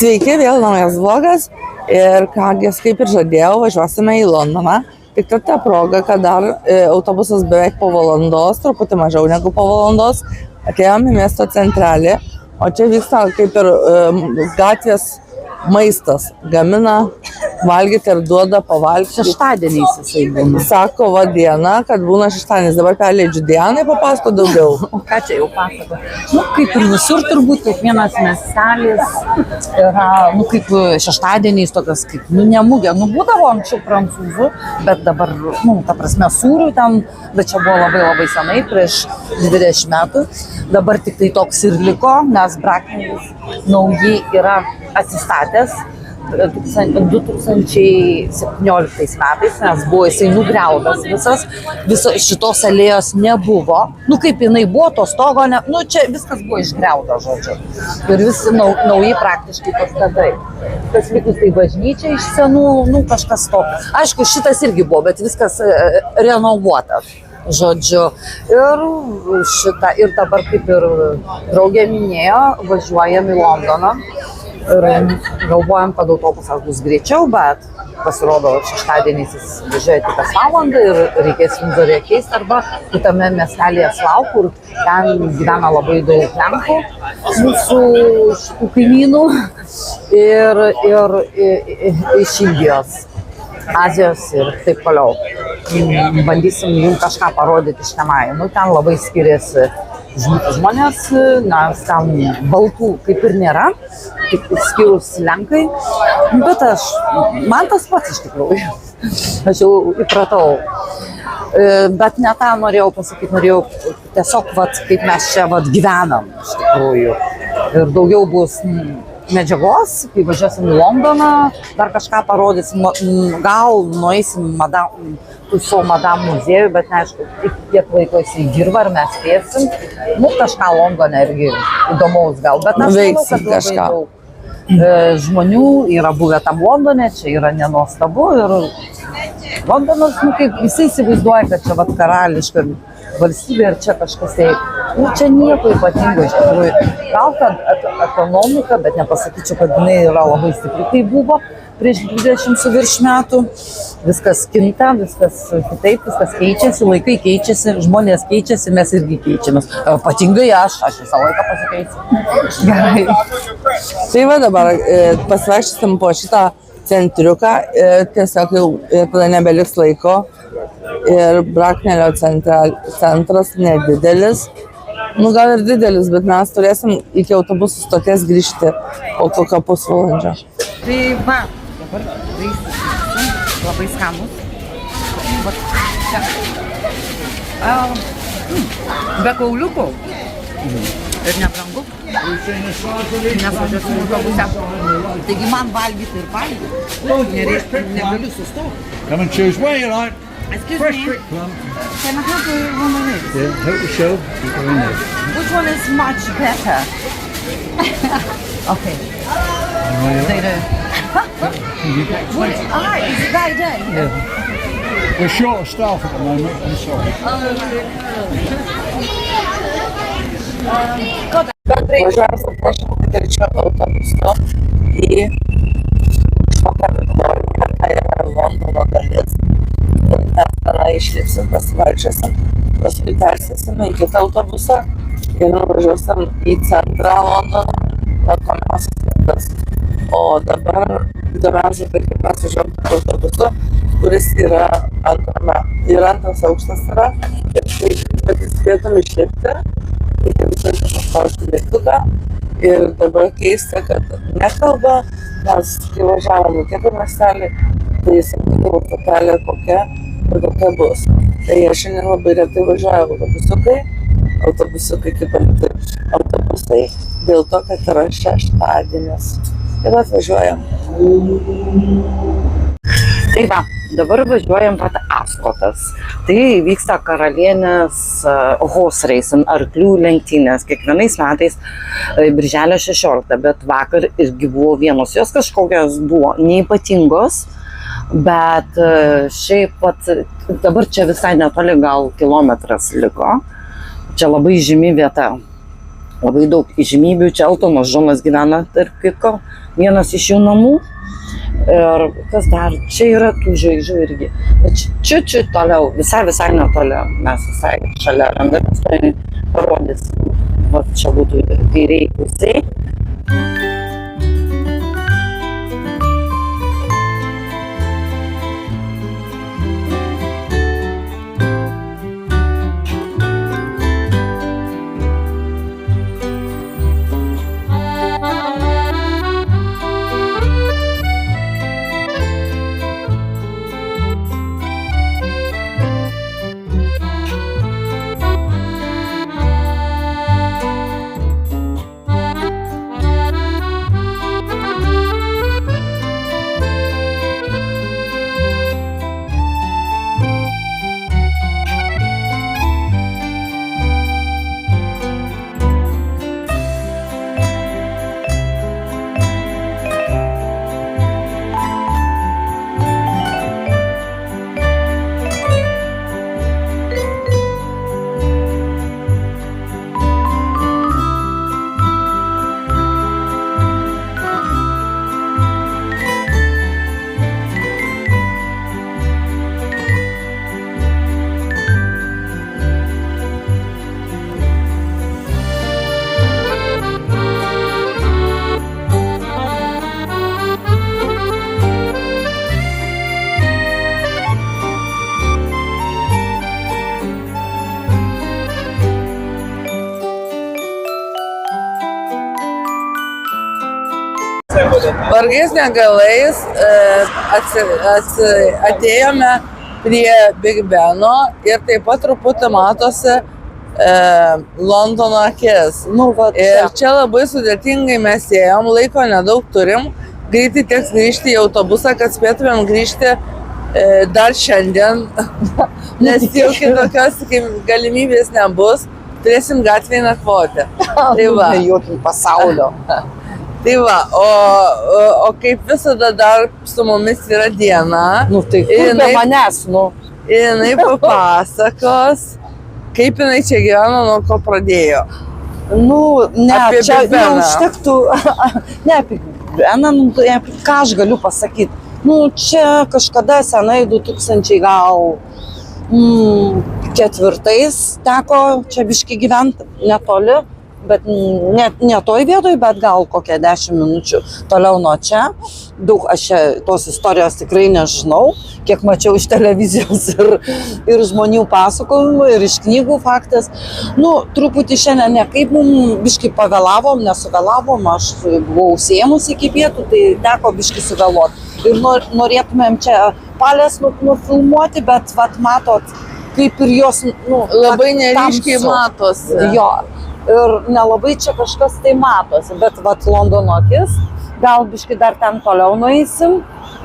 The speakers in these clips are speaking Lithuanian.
Sveiki, vėl naujas vlogas ir kągi, kaip ir žadėjau, važiuosime į Londoną. Tik ta proga, kad dar autobusas beveik po valandos, truputį mažiau negu po valandos, atėjome į miesto centralį, o čia vyksta kaip ir gatvės maistas, gamina valgyti ir duoda pavalgyti. Šeštadieniais jisai būna. Sako, va diena, kad būna šeštadienis, dabar perleidžiu Dianai, papasako daugiau. O ką čia jau pasako? Kaip ir visur turbūt, kiekvienas miestelis yra, kaip šeštadieniais tokias, kaip, ne mugė, būdavo anksčiau prancūzų, bet dabar, ta prasme, sūrių ten, bet čia buvo labai senai, prieš 20 metų. Dabar tik tai toks ir liko, nes Bracknelis naujai yra atsistatęs 2017 metais, nes buvo jisai nugriautas visos šitos alėjos nebuvo. Kaip jinai buvo, to stogo, čia viskas buvo išgriauta, žodžiu. Ir visi nauji praktiškai pastatai. Kas likus tai bažnyčia iš senų, kažkas to. Aišku, šitas irgi buvo, bet viskas renovuotas. Žodžiu, ir dabar, kaip ir draugė minėjo, važiuojam į Londoną ir galvojam, kad autobusas bus greičiau, bet pasirodo, šeštadieniais jis važiuoja tik valandą ir reikės Vindzoryje keisti arba kitame miestelėje Slough, kur ten gyvena labai daug Lenkų, mūsų šitų kaimynų ir iš Indijos, Azijos ir taip toliau. Bandysim jums kažką parodyti iš tenai. Ten labai skiriasi žmonės, nes ten baltų kaip ir nėra, tik skyrus Lenkai. Bet man tas pats iš tikrųjų. Aš jau įpratau. Bet ne tą norėjau pasakyti, norėjau tiesiog, kaip mes čia gyvenam iš tikrųjų. Ir daugiau bus medžiagos, kai važiuosim į Londoną, dar kažką parodysim, gal nueisim su Madam muziejų, bet neaišku, kiek laiko jisai dirba, ar mes spėsim. Kažką Londone irgi įdomaus gal, bet aš manau, kad labai daug žmonių yra buvę tam Londone, čia yra nenuostabu ir Londonas, kaip visi įsivaizduoja, kad čia karališka valstybė ir čia kažkas tai, čia nieko ypatingo iš tikrųjų. Gal kad ekonomika, bet nepasakyčiau, kad jinai yra labai stipri. Tai buvo prieš 20 su virš metų. Viskas kinta, viskas kitaip, viskas keičiasi, laikai keičiasi, žmonės keičiasi, mes irgi keičiamės. Ypatingai aš visą laiką pasikeisiu. Gerai. Tai va dabar pasivaikščiosim po šitą centriuką, tiesiog jau tada nebeliks laiko. Ir Bracknelio centras nedidelis, gal ir didelis, bet mes turėsim iki autobusų stoties grįžti po kokio pusvalandžio. Tai va, dabar labai skanus. Be kauliukų ir nebrangu, nes važiuosim autobuse. Taigi man valgyti ir valgyti, negaliu sustoti. Come and choose where you like. Excuse Fresh me, brick plum. can I have one of these? Yeah, help yourself. You go in there. Which one is much better? Okay. Is the guy there? Yeah. We're short of staff at the moment, I'm sorry. Važiuojam su prašom trečiu autobusu į kažkokią Viktoriją, tai yra Londono dalis. Mes tenai išlipsim, pasivaikščiosim, paskui persėsime į kitą autobusą ir nuvažiuosim į centrą Londono, lankomiausias vietas. O dabar įdomiausia, kad mes važiuojam tokiu autobusu, kuris yra antras aukštas yra, ir kad spėtum išlipti, reikia visą paspausti mygtuką ir dabar keista, kad nekalba, nes kai važiavom į kitą miestelį, tai sakydavo stotelė kokia bus. Tai jie šiandien labai retai važiuoja autobusiukai kaip autobusai, dėl to, kad yra šeštadienis. Ir atvažiuojam. Tai va, dabar važiuojam pat Ascotas. Tai vyksta karalienės horse racing, arklių lenktynės, kiekvienais metais birželio 16, bet vakar irgi buvo vienos, jos kažkokios buvo neypatingos, bet šiaip pat dabar čia visai netoli, gal kilometras liko. Čia labai žymi vieta. Labai daug įžymybių, čia Eltonas Džonas gyvena, tarp kitko, vienas iš jų namų. Ir kas dar, čia yra tų žvaigždžių irgi. Čia toliau, visai netoli, mes visai šalia randamės, tai parodys. Va, čia būtų kairiai pusiai. Vargais negalais atėjome prie Big Beno ir taip pat truputį matosi Londono akis. Nu, va, Ir čia labai sudėtingai mes ėjom, laiko nedaug turim, greitai teks grįžti į autobusą, kad spėtumėm grįžti dar šiandien, nes jau kitokios galimybės nebus, turėsim gatvėje nakvoti. Tai va. Jokim pasaulio. Tai va, o kaip visada dar su mumis yra diena. Nu, tai kur be manęs, nu. Ir jinai papasakos, kaip jinai čia gyveno, nuo ko pradėjo. Nu, ne, Apie čia Big Beną. neužtektų, ne apie Big Beną, nu, ką aš galiu pasakyti. Nu, čia kažkada senai 2000 gal 4 teko čia biški gyventi netoli, bet ne toj vietoj, bet gal kokią 10 minučių toliau nuo čia. Daug aš čia tos istorijos tikrai nežinau, kiek mačiau iš televizijos ir žmonių pasakojimų, ir iš knygų faktas. Nu, truputį šiandien ne kaip mums biški pavėlavom, nesuvėlavom, aš buvau užsiėmus iki pietų, tai teko biški suvėluoti. Ir norėtumėm čia palės nufilmuoti, bet vat matot, kaip ir jos, nu, Labai neryškiai tamsu. matosi. Jo, ir nelabai čia kažkas tai matosi, bet vat Londono akis, gal biški dar ten toliau nueisim.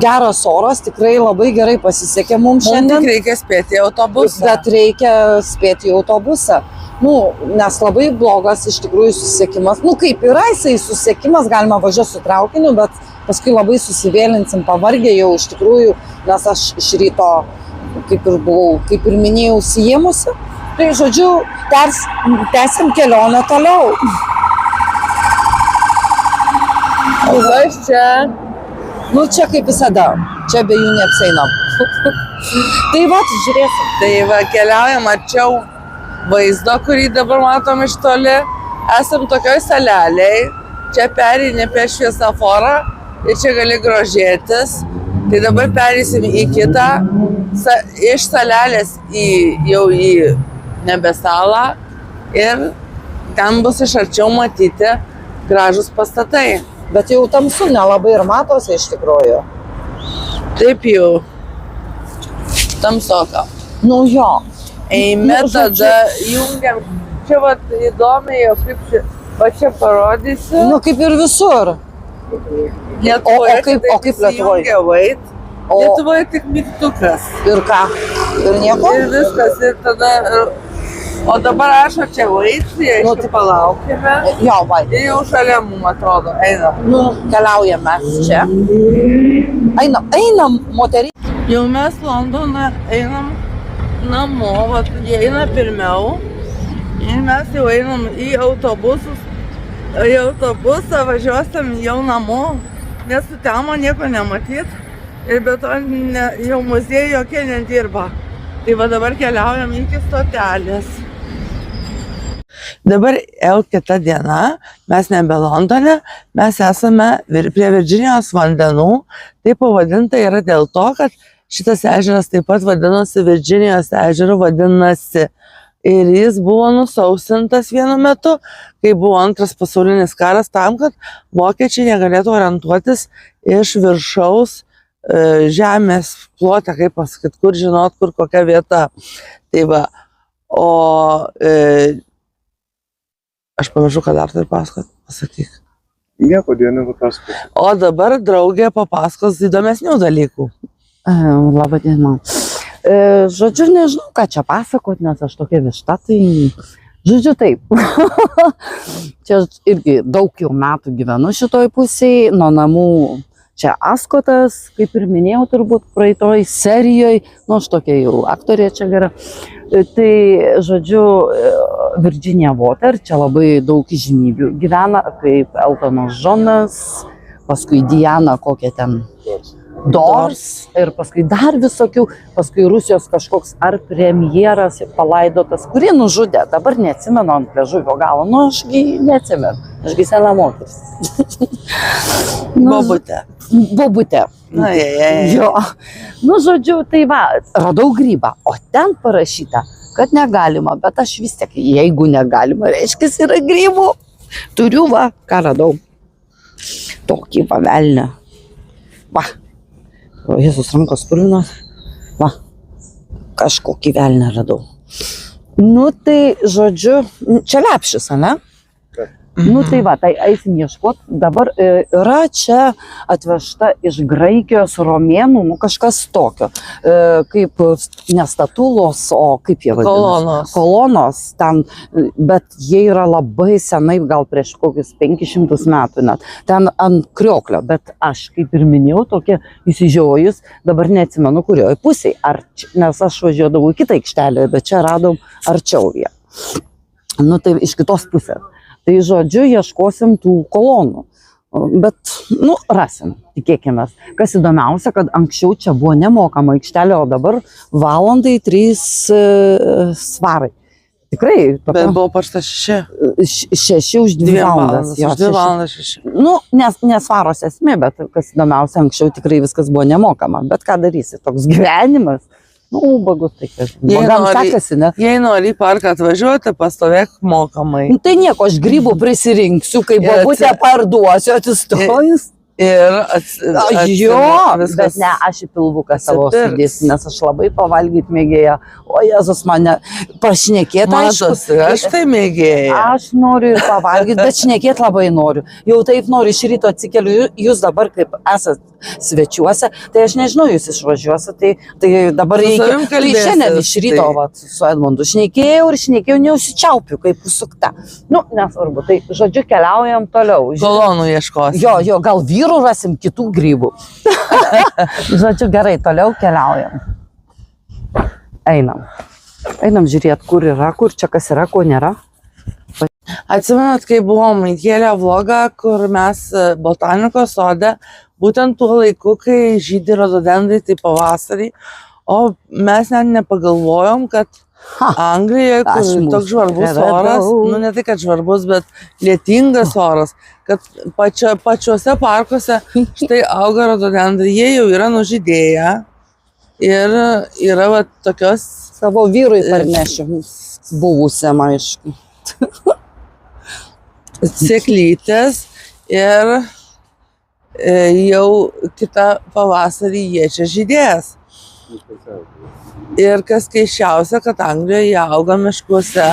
Geras oras, tikrai labai gerai pasisekė mums Mums šiandien. tik reikia spėti į autobusą. Bet reikia spėti į autobusą. Nu, nes labai blogas iš tikrųjų susisiekimas. Nu, kaip yra jisai susisiekimas, galima važiuoti su traukiniu, bet paskui labai susivėlinsim, pavargę jau iš tikrųjų, nes aš iš ryto, kaip ir buvau, kaip ir minėjau, užsiėmusi. Tai, žodžiu, tęsim kelionę toliau. O kas čia? Nu, čia kaip visada, čia be jų neapseinam. Tai va, žiūrėsim. Tai va, keliaujam arčiau vaizdo, kurį dabar matom iš toli. Esam tokioj saleliai, čia pereini per šviesoforą ir čia gali grožėtis. Tai dabar pereisim į kitą, iš salelės jau į nebesalą ir ten bus iš arčiau matyti gražus pastatai. Bet jau tamsu nelabai ir matosi iš tikrųjų. Taip jau tamsoka. Nu jo. Eime, Nu, žodžiu. tada jungiam. Čia va įdomiai, jau kaip čia, va čia parodysiu. Nu kaip ir visur. Lietuvoje o kaip Lietuvoj? O- Lietuvoje tik mygtukas. Ir ką? Ir nieko? Ir viskas. Ir tada... O dabar aš čia vaisiai, Nu, aišku, palaukime. Jo, vai. Ir jau šalia mums atrodo, einam. Nu, keliaujam mes čia. Einam, moterį. Jau mes Londoną einam namo, vat jie eina pirmiau. Ir mes jau einam į autobusus. Į autobusą važiuosim jau namo. nes su temo nieko nematyt ir be to jau muziejai jokie nedirba. Tai va dabar keliaujam iki stotelės. Dabar jau kita diena, mes nebe Londone, mes esame prie Virdžinijos vandenų. Tai pavadinta yra dėl to, kad šitas ežeras taip pat vadinosi Virdžinijos ežeru, vadinasi. Ir jis buvo nusausintas vienu metu, kai buvo Antras pasaulinis karas, tam, kad vokiečiai negalėtų orientuotis iš viršaus žemės plote, kaip pasakyti, kur žinot, kur kokia vieta. Tai va, o aš pamiršau, kad dar tai pasakyk. Nieko dieną papasakos. O dabar draugė papasakos įdomesnių dalykų. Labą dieną. Žodžiu, nežinau, ką čia pasakot, nes aš tokia višta, tai žodžiu taip. Čia irgi daug jau metų gyvenu šitoj pusėj, nuo namų čia Askotas, kaip ir minėjau, turbūt praeitoj serijoje, nu aš tokia jau aktorė čia gera. Tai, žodžiu, Virginia Water, čia labai daug įžymybių gyvena, kaip Eltonas Džonas, paskui Diana kokia ten Dors ir paskui dar visokių, paskui Rusijos kažkoks ar premjeras palaidotas, kurį nužudė, dabar neatsimenu ant liežuvio galo, nu ašgi neatsimenu, ašgi sena moteris. Bobutė. Bobutė. Jo. Nu, žodžiu, tai va, radau grybą, o ten parašyta, kad negalima, bet aš vis tiek, jeigu negalima, reiškia, yra grybų. Turiu, va, ką radau. Tokį pavelnę. Va. O Jėzus rankos purvinos. Va. Kažkokį velnę radau. Nu, tai, žodžiu, čia lepšis, ane? Nu tai va, tai eisim ieškot. Dabar yra čia atvežta iš Graikijos romėnų, nu kažkas tokio, kaip ne statulos, o kaip jie vadinasi? Kolonos ten, bet jie yra labai senai, gal prieš kokius 500 metų net, ten ant krioklio, bet aš, kaip ir minėjau, tokia įsižiojus, dabar neatsimenu kurioje pusėje, nes aš važiuodavau į kitą aikštelę, bet čia radom arčiau ją. Nu tai iš kitos pusės. Tai žodžiu, ieškosim tų kolonų, bet, nu, rasim, tikėkime. Kas įdomiausia, kad anksčiau čia buvo nemokama aikštelė, o dabar valandai 3 svarai. Tikrai. Bet buvo pašta 6. 6 už 2 valandas. 2 valandas 6. Nu, nesvaros esmė, bet kas įdomiausia, anksčiau tikrai viskas buvo nemokama. Bet ką darysi, toks gyvenimas. Nu, ubagus, tai kas. Bagam sekasi, ne? Jei nori į parką atvažiuoti, pastovėk mokamai. Nu, tai nieko, aš grybų prisirinksiu, kai bobutę parduosiu, atsistojus. Ir jo, bet ne, aš į pilvuką savo sudėsiu, nes aš labai pavalgyti mėgėja. O Jėzus mane pašnekėti, matosi, aš tai mėgėja. Aš noriu ir pavalgyti, bet šnekėti labai noriu. Jau taip noriu, iš ryto atsikeliu, jūs dabar kaip esat svečiuose, tai aš nežinau, jūs išvažiuosi, tai dabar reikia. Tai šiandien iš ryto su Edmundu šnekėjau, neužsičiaupiu, kaip užsukta. Nu, nesvarbu, tai žodžiu keliaujam toliau. Kolonų ieškosim. Jo, gal vyrų rasim kitų grybų. Žodžiu, gerai, toliau keliaujam. Einam žiūrėti, kur yra, kur čia kas yra, ko nėra. Atsimenat, kai buvom įkėlę vlogą, kur mes botanikos sode, būtent tuo laiku, kai žydi rododendrai, tai pavasarį, o mes net nepagalvojom, kad Anglijoje, kur toks žvarbus oras, nu ne tai, kad žvarbus, bet lietingas oras, kad pačiuose parkuose štai auga rododendrai, jie jau yra nužydėję ir yra va tokios... Savo vyrui parnešiu, buvusiam, aišku. Sėklytės ir jau kitą pavasarį jie čia žydės. Ir kas keisčiausia, kad Anglijoje jie auga miškuose,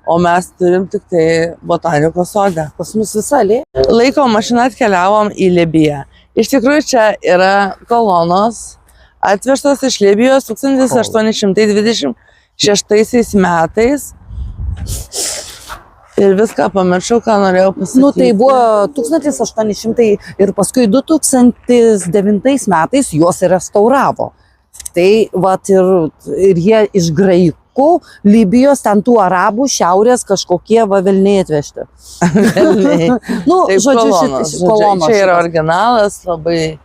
o mes turim tik tai botanikos sodę. Pas mus visą lė. Laiko mašiną atkeliavom į Libiją. Iš tikrųjų čia yra kolonos atvežtos iš Libijos 1826 metais. Ir viską pamiršau, ką norėjau pasakyti. Nu, tai buvo 1800 ir paskui 2009 metais juos restauravo. Tai vat ir jie iš graikų sakau, Libijos, ten tų arabų, šiaurės kažkokie vavelniai atvežti. Nu, Taip, žodžiu, kolonos. Čia yra originalas, labai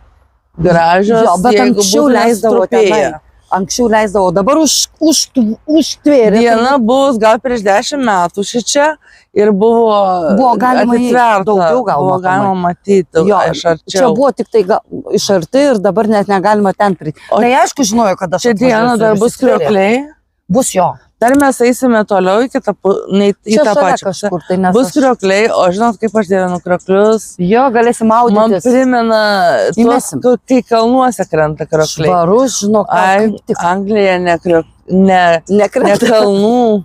gražios. Jo, bet jeigu anksčiau būtų leisdavo nesutrupėję. tenai. Anksčiau leisdavo, dabar užtvėrė. Diena bus gal prieš 10 metų šičia ir buvo galima atitverta, daugiau gal buvo galima matyti Jo, iš arčiau. čia buvo tik tai iš arti ir dabar net negalima ten prieiti. O Tai aišku, žinojau, kad aš Čia dieną dar bus kriokliai. Bus jo. Dar mes eisime toliau į tą Čia pačią. kažkur. Tai nes Bus kriokliai, o žinot, kaip aš dievinu krioklius. Jo, galėsim Man maudytis. primena, Įmesim. kai kalnuose krenta kriokliai. Švarus, žinok, Ai, tik Anglija ne nekrenta.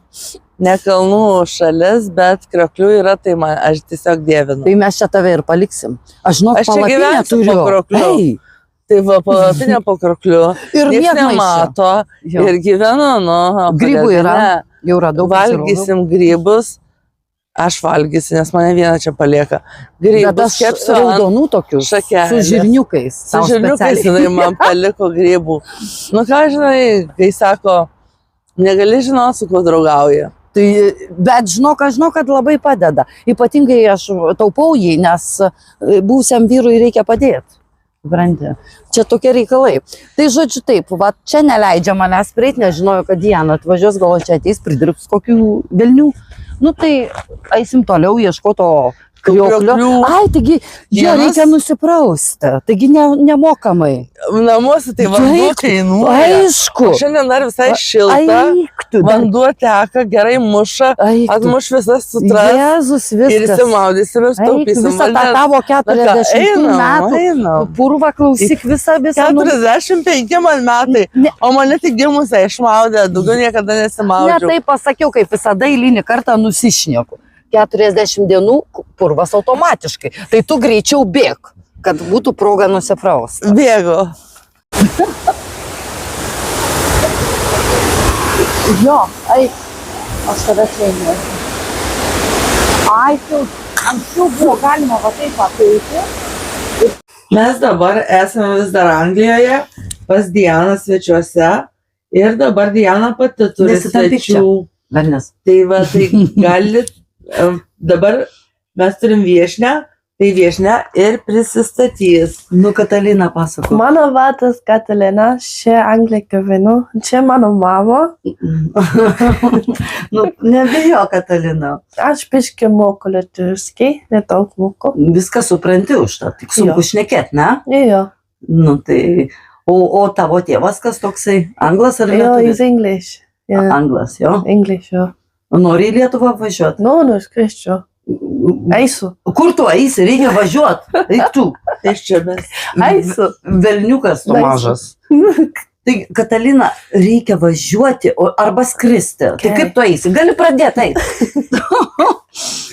ne kalnų šalis, bet krioklių yra, tai man, aš tiesiog dievinu. Tai mes čia tave ir paliksim. Aš žinok, Aš čia palapinę gyvensiu po turiu. kriokliu. Ei, Tai va, palapinė po kriokliu. Ir Niekas miegmaišį. nemato. Jo. Ir gyvenu, nu. Grybų yra. pagrindine. Jau radau. Valgysim grybus. Aš valgysiu, nes mane vieną čia palieka. Bet Grybus aš kepsiu ant raudonų tokių. šakelės. Su žirniukais. Su Tau žirniukais specialiai. jinai man paliko grybų. Nu ką žinai, kai sako, negali žinoti, su kuo draugauja. Tai, bet žinau, kad labai padeda. Ypatingai aš taupau jį, nes būsiam vyrui reikia padėti. Supranti. Čia tokie reikalai. Tai žodžiu taip, va, čia neleidžia manęs prieiti, nežinojau, kad Diana atvažiuos, gal čia ateis, pridirbs kokių velnių. Nu tai eisim toliau ieškoto krioklio. Ai, taigi, jo Dienos- reikia nusiprausti. Taigi nemokamai. Namuose tai vanduo Taip, kainuoja. Aišku. O šiandien dar visai šilta. Eik tu, Vanduo teka, gerai muša, eik tu. atmuš visas sutras. Jėzus, Ir viskas. įsimaudysim ir Eik, staupysim. visą tą tavo 40 metų Einam. purvą klausyk visą. Nu, 45 man metai, Ne. o mane tik gimusią išmaudė, daugiau niekada ne nesimaudžiau. taip pasakiau, kaip visada eilinį kartą nusišnieku. 40 dienų purvas automatiškai. Tai tu greičiau bėg, kad būtų proga nusiprausti. Bėgu. Jo, eik, aš tave čia einu. Ai, tu, anksčiau buvo galima va taip apeiti. Mes dabar esame vis dar Anglijoje, pas Dianą svečiuose. Ir dabar Diana pati turi Nesitampyk čia. svečių. Velnes. Tai va, tai galit, dabar mes turim viešnią, tai viešnia ir prisistatys. Nu, Katalina pasako. Mano vardas Katalina, čia Anglija gyvenu, čia mano mama. Nu, nebijo, Katalina. Aš biški moku lietuviškai, nedaug moku. Viską supranti už tą, tik sunku Jo. šnekėt, ne? Jo, Nu, tai, o tavo tėvas kas toksai? Anglas ar jo, lietuvis? he's English. Yeah, Anglas, jo. English, jo. Nori į Lietuvą važiuoti? No, skriščiau. Eisiu. Kur tu eisi? Reikia važiuoti. Eik tu. Tai čia mes. Eisiu. Velniukas tu Eisiu. mažas. Tai, Katalina, reikia važiuoti arba skristi. Tai Okay. kaip tu eisi? Gali pradėti eiti.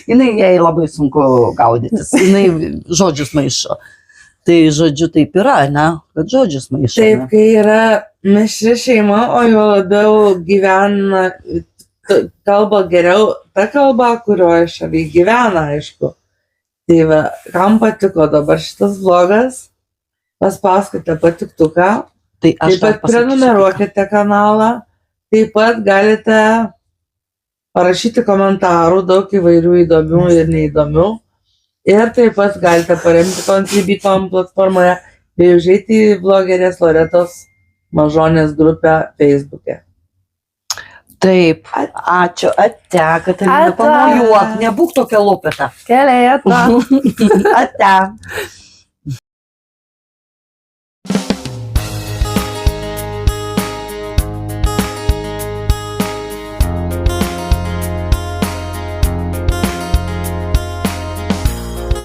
Jinai jai labai sunku gaudytis. Jinai žodžius maišo. Tai žodžiu taip yra, ne? Kad žodžius maišo. Taip, ne? kai yra mišri šeima, o jo labiau gyvena, kalba geriau ta kalba, kurioje šalyje gyvena, aišku. Tai va, kam patiko dabar šitas vlogas, paspauskite patiktuką, Tai aš taip pat dar pasakysiu, prenumeruokite kanalą, taip pat galite parašyti komentarų, daug įvairių įdomių ir neįdomių. Ir taip pat galite paremti Contribui.com platformoje bei užeiti į vlogerės Loretos Mažonės grupę Facebook'e. Taip, ačiū, ate, Katalina, Ate. pamojuok, nebūk tokia lopeta. Gerai, ata. Ate.